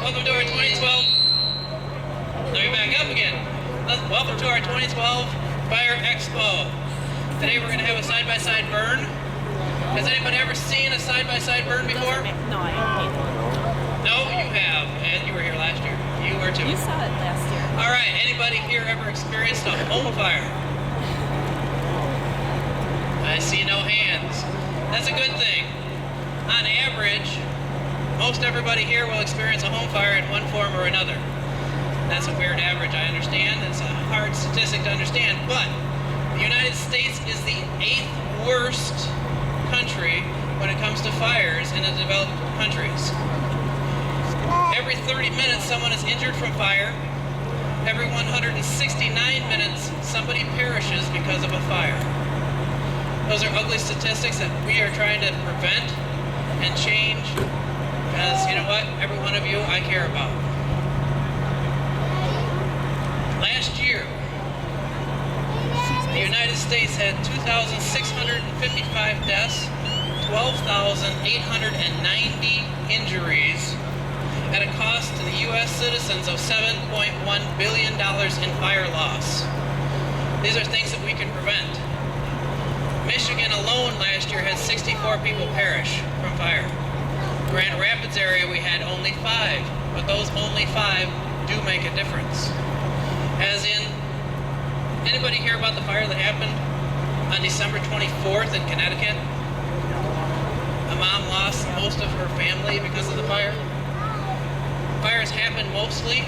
Welcome to our 2012. Let me back up again. Welcome to our 2012 Fire Expo. Today we're going to have a side-by-side burn. Has anybody ever seen a side-by-side burn before? No, I haven't. No, you have. And you were here last year. You were too. You saw it last year. All right. Anybody here ever experienced a home fire? I see no hands. That's a good thing. On average, most everybody here will experience a home fire in one form or another. That's a weird average, I understand. It's a hard statistic to understand, but the United States is the 8th worst country when it comes to fires in the developed countries. Every 30 minutes, someone is injured from fire. Every 169 minutes, somebody perishes because of a fire. Those are ugly statistics that we are trying to prevent and change, because you know what? Every one of you I care about. Last year, the United States had 2,655 deaths, 12,890 injuries, at a cost to the U.S. citizens of $7.1 billion in fire loss. These are things that we can prevent. Michigan alone last year had 64 people perish from fire. Grand Rapids area we had only 5, but those only 5 do make a difference. As in, anybody hear about the fire that happened on December 24th in Connecticut? A mom lost most of her family because of the fire. Fires happen mostly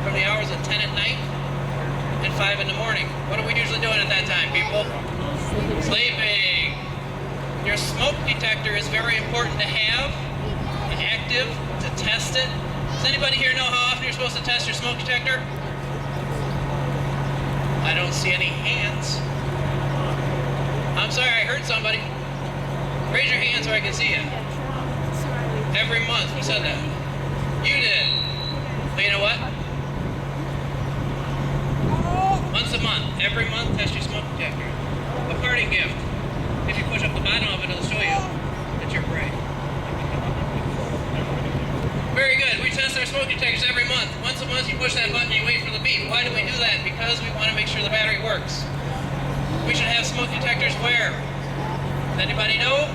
from the hours of 10 at night and 5 in the morning. What are we usually doing at that time, people? Sleeping. Your smoke detector is very important to have, active, to test it. Does anybody here know how often you're supposed to test your smoke detector? I don't see any hands. I'm sorry, I heard somebody. Raise your hand so I can see you. Every month, who said that? You did. Well, you know what? Once a month, every month, test your smoke detector. A parting gift. If you push up the bottom of it, it'll show you that you're bright. Very good. We test our smoke detectors every month. Once a month, you push that button and you wait for the beep. Why do we do that? Because we want to make sure the battery works. We should have smoke detectors where? Does anybody know?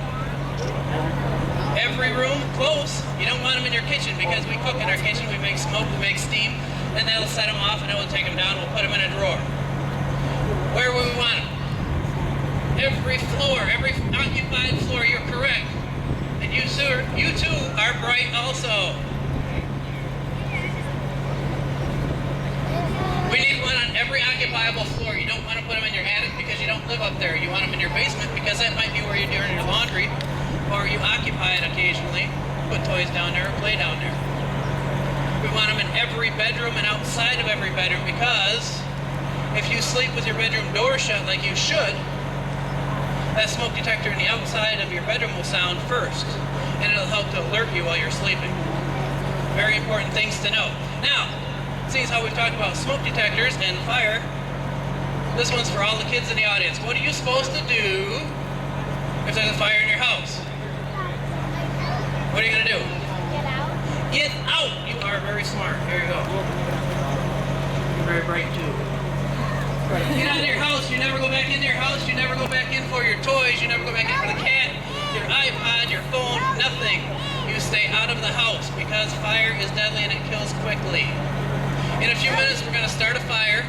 Every room close. You don't want them in your kitchen because we cook in our kitchen. We make smoke, we make steam, and that'll set them off and it will take them down. We'll put them in a drawer. Where would we want them? Every floor, every occupied floor. You're correct. And you too are bright also. We need one on every occupiable floor. You don't want to put them in your attic because you don't live up there. You want them in your basement because that might be where you're doing your laundry, or you occupy it occasionally. Put toys down there, or play down there. We want them in every bedroom and outside of every bedroom because if you sleep with your bedroom door shut like you should, that smoke detector in the outside of your bedroom will sound first, and it'll help to alert you while you're sleeping. Very important things to know. Now, seeing how we've talked about smoke detectors and fire, this one's for all the kids in the audience. What are you supposed to do if there's a fire in your house? What are you going to do? Get out. Get out! You are very smart. There you go. You're very bright too. Get out of your house. You never go back into your house. You never go back in for your toys. You never go back in for the cat, your iPod, your phone, nothing. You stay out of the house because fire is deadly and it kills quickly. In a few minutes, we're going to start a fire.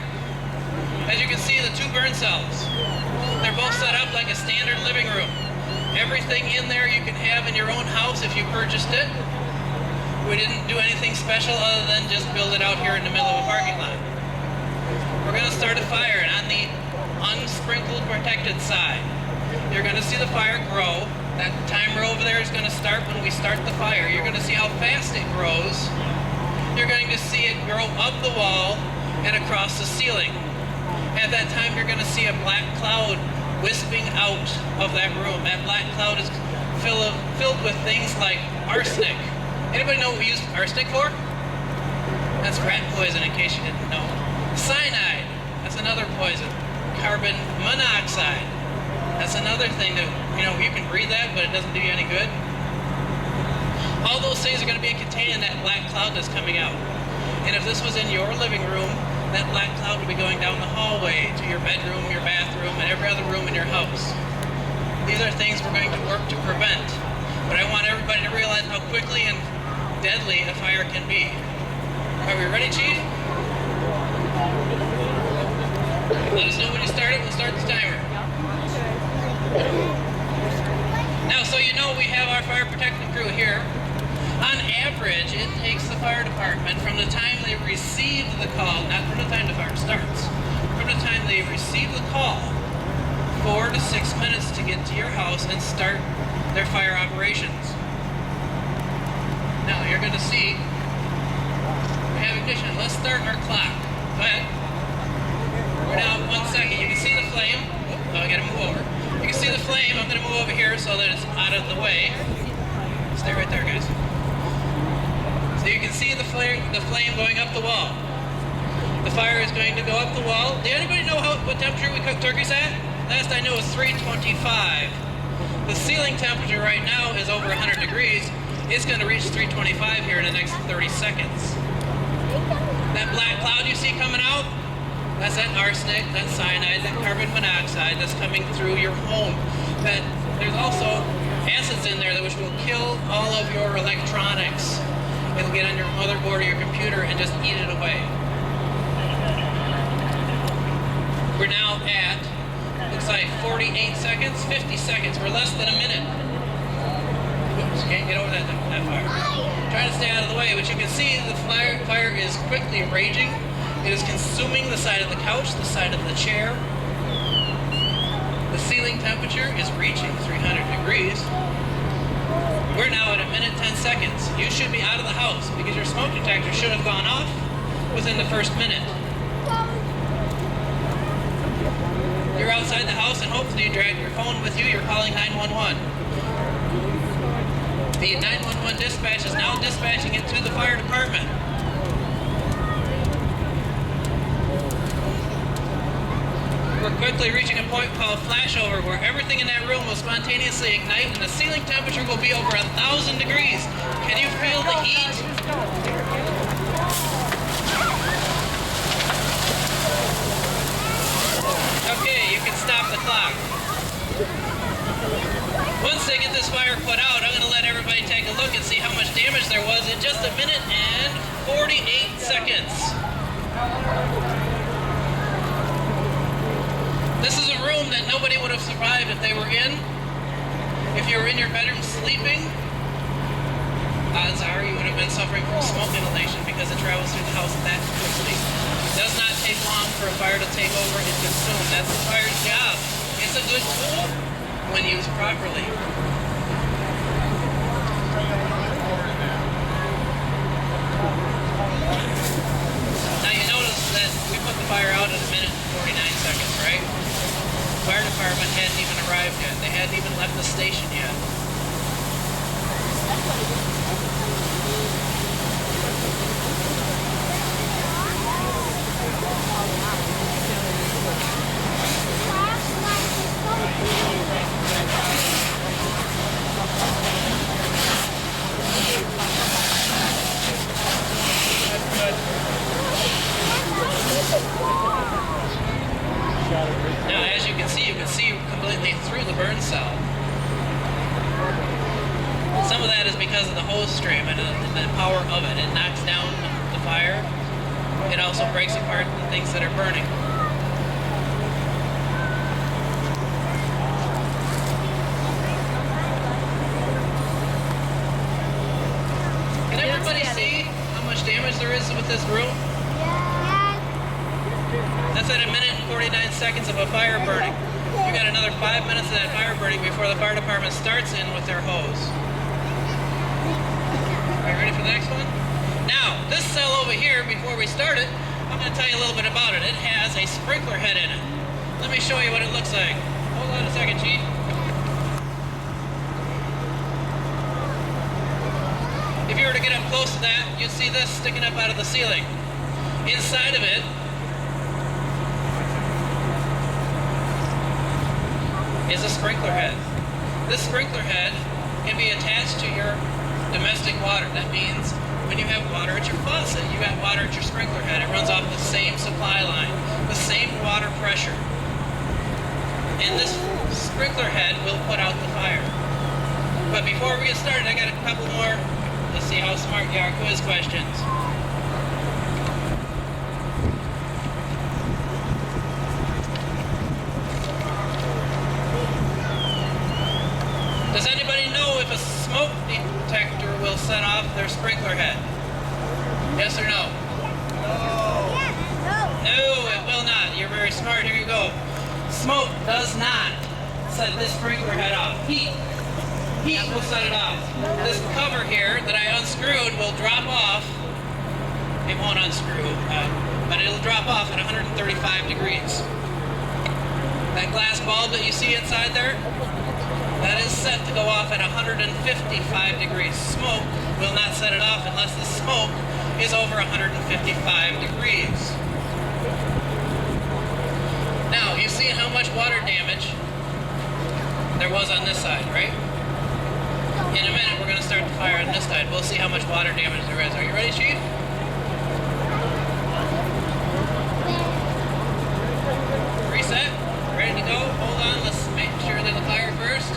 As you can see, the 2 burn cells. They're both set up like a standard living room. Everything in there you can have in your own house if you purchased it. We didn't do anything special other than just build it out here in the middle of a parking lot. We're going to start a fire, and on the unsprinkled protected side, you're going to see the fire grow. That timer over there is going to start when we start the fire. You're going to see how fast it grows. You're going to see it grow up the wall and across the ceiling. At that time, you're going to see a black cloud wisping out of that room. That black cloud is filled with things like arsenic. Anybody know what we use arsenic for? That's rat poison, in case you didn't know. Cyanide, that's another poison. Carbon monoxide, that's another thing that, you can breathe that, but it doesn't do you any good. All those things are going to be contained in that black cloud that's coming out. And if this was in your living room, that black cloud would be going down the hallway to your bedroom, your bathroom, and every other room in your house. These are things we're going to work to prevent. But I want everybody to realize how quickly and deadly a fire can be. Are we ready, Chief? Let us know when you start it. We'll start the timer. Now, so you know, we have our fire protection crew here. On average, it takes the fire department from the time they receive the call, not from the time the fire starts, from the time they receive the call, 4 to 6 minutes to get to your house and start their fire operations. Now, you're going to see we have ignition. Let's start our clock. Go ahead. We're now at 1 second. You can see the flame. Oh, I got to move over. You can see the flame. I'm going to move over here so that it's out of the way. Stay right there, guys. So you can see the flame going up the wall. The fire is going to go up the wall. Did anybody know what temperature we cook turkeys at? Last I knew it was 325. The ceiling temperature right now is over 100 degrees. It's going to reach 325 here in the next 30 seconds. That black cloud you see coming out, that's that arsenic, that cyanide, that carbon monoxide that's coming through your home. But there's also acids in there which will kill all of your electronics. It'll get on your motherboard or your computer and just eat it away. We're now at, looks like 48 seconds, 50 seconds. We're less than a minute. Oops, can't get over that fire. Trying to stay out of the way, but you can see the fire is quickly raging. It is consuming the side of the couch, the side of the chair. The ceiling temperature is reaching 300 degrees. We're now at 1 minute 10 seconds. You should be out of the house because your smoke detector should have gone off within the first minute. You're outside the house and hopefully you drag your phone with you. You're calling 911. The 911 dispatch is now dispatching it to the fire department. We're quickly reaching a point called flashover where everything in that room will spontaneously ignite and the ceiling temperature will be over 1,000 degrees. Can you feel the heat? Okay, you can stop the clock. Once they get this fire put out, I'm going to let everybody take a look and see how much damage there was in just 1 minute and 48 seconds. This is a room that nobody would have survived if they were in. If you were in your bedroom sleeping, odds are you would have been suffering from smoke inhalation because it travels through the house that quickly. It does not take long for a fire to take over and consume. That's the fire's job. It's a good tool when used properly. Now you notice that we put the fire out at 1 minute and 49 seconds, right? The fire department hadn't even arrived yet. They hadn't even left the station yet. Now, as you can see completely through the burn cell. Some of that is because of the hose stream and the power of it. It knocks down the fire. It also breaks apart the things that are burning. Can everybody see how much damage there is with this room? That's at 1 minute and 49 seconds of a fire burning. You got another 5 minutes of that fire burning before the fire department starts in with their hose. Are you ready for the next one? Now, this cell over here, before we start it, I'm going to tell you a little bit about it. It has a sprinkler head in it. Let me show you what it looks like. Hold on a second, Chief. If you were to get up close to that, you'd see this sticking up out of the ceiling. Inside of it is a sprinkler head. This sprinkler head can be attached to your domestic water. That means when you have water at your faucet, you got water at your sprinkler head. It runs off the same supply line, the same water pressure. And this sprinkler head will put out the fire. But before we get started, I got a couple more, let's see how smart you are, quiz questions. Does anybody know if a smoke detector will set off their sprinkler head? Yes or no? No, it will not. You're very smart. Here you go. Smoke does not set this sprinkler head off. Heat will set it off. This cover here that I unscrewed will drop off. It won't unscrew, but it'll drop off at 135 degrees. That glass bulb that you see inside there, that is set to go off at 155 degrees. Smoke will not set it off unless the smoke is over 155 degrees. Now, you see how much water damage there was on this side, right? In a minute, we're going to start the fire on this side. We'll see how much water damage there is. Are you ready, Chief? Reset. Ready to go? Hold on. Let's make sure there's a fire first.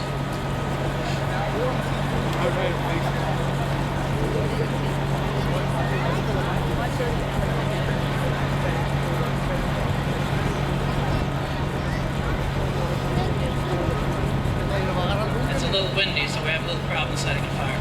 It's a little windy, so we have a little problem setting a fire.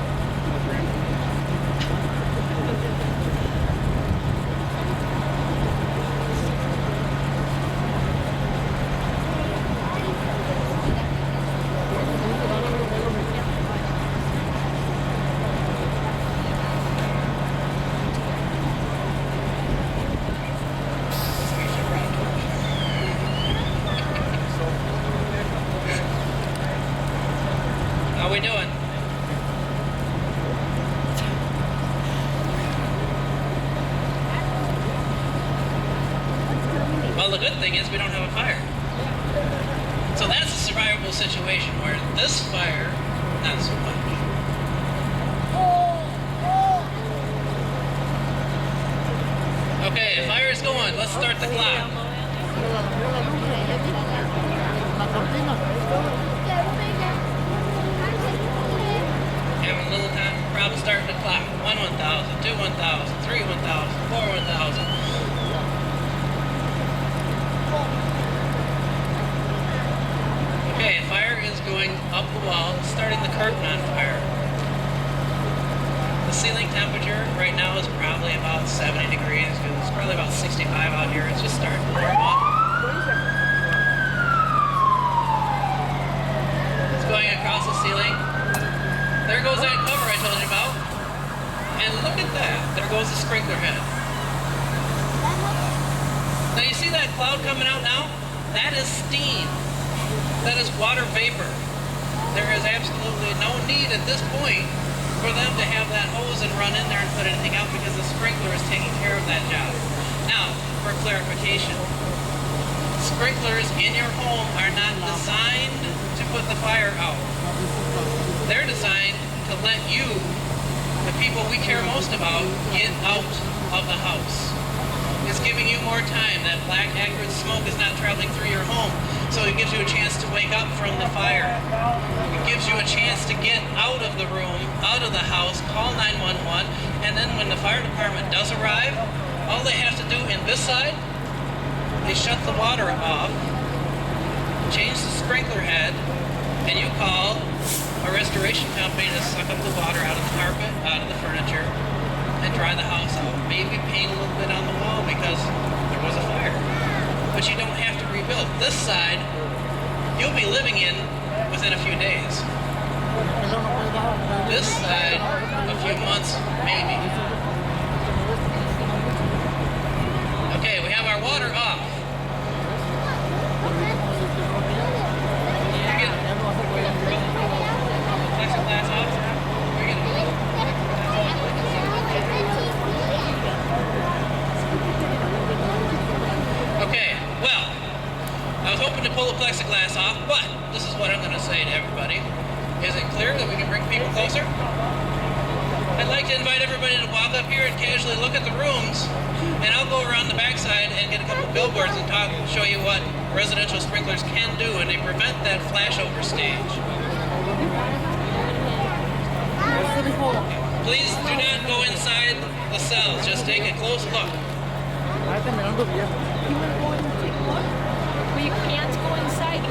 How we doing? Well, the good thing is we don't have a fire. So that's a survivable situation where this fire, not so much. Okay, fire is going. Let's start the clock. Having a little time, problem starting the clock. 1 1,000, 2 1,000, 3 1,000, 4 1,000. Okay, fire is going up the wall, starting the curtain on fire. The ceiling temperature right now is probably about 70 degrees because it's probably about 65 out here. It's just starting to warm up. It's going across the ceiling. There goes that cover I told you about. And look at that. There goes the sprinkler head. Now you see that cloud coming out now? That is steam. That is water vapor. There is absolutely no need at this point for them to have that hose and run in there and put anything out because the sprinkler is taking care of that job. Now, for clarification, sprinklers in your home are not designed to put the fire out. They're designed to let you, the people we care most about, get out of the house. It's giving you more time. That black acrid smoke is not traveling through your home, so it gives you a chance to wake up from the fire. It gives you a chance to get out of the room, out of the house, call 911, and then when the fire department does arrive, all they have to do in this side, they shut the water off, change the sprinkler head, and you call a restoration company to suck up the water out of the carpet, out of the furniture, and dry the house out. Maybe paint a little bit on the wall because there was a fire. But you don't have to rebuild. This side, you'll be living in within a few days. This side, a few months, maybe. Okay, we have our water off. Plexiglass off. Okay, well, I was hoping to pull the plexiglass off, but this is what I'm going to say to everybody. Is it clear that we can bring people closer? I'd like to invite everybody to walk up here and casually look at the rooms, and I'll go around the backside and get a couple billboards and show you what residential sprinklers can do, and they prevent that flashover stage. Please do not go inside the cells. Just take a close look. Well, you can't go inside.